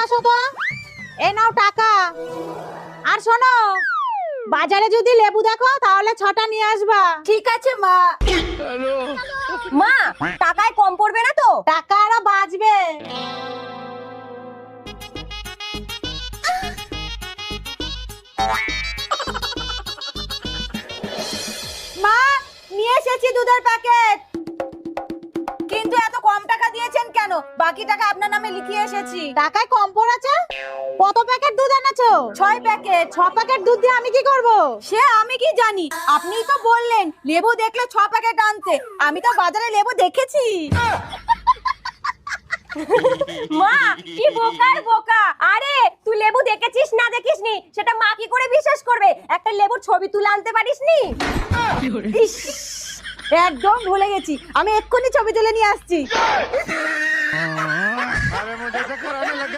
আসো তো। এই নাও টাকা। আর শোনো, বাজারে যদি লেবু দেখো তাহলে 6টা নিয়ে আসবা। ঠিক আছে মা। মা, টাকায় কম পড়বে না তো? টাকা আরো বাঁচবে। মা, নিয়ে এসেছি দুধের প্যাকেট। কিন্তু এত কম টাকা দিয়েছেন কেন? বাকি টাকা আপনার নামে লিখিয়ে এসেছি। টাকায় কম পড়েছে? কত প্যাকেট দুধ এনেছো? 6 প্যাকেট। 6 প্যাকেট দুধ দিয়ে আমি কি করব? সে আমি কি জানি, আপনিই তো বললেন লেবু দেখলে 6 প্যাকেট আনতে। আমি তো বাজারে লেবু দেখেছি। মা, কি বোকার বোকা। আরে তুই লেবু দেখেছিস না দেখিসনি সেটা মা কি করে বিশ্বাস করবে? একটা লেবুর ছবি তুলে আনতে পারিসনি? ইস, একদম ভুলে গেছি, আমি এক্ষুনি ছবি তুলে নিয়ে আসছি।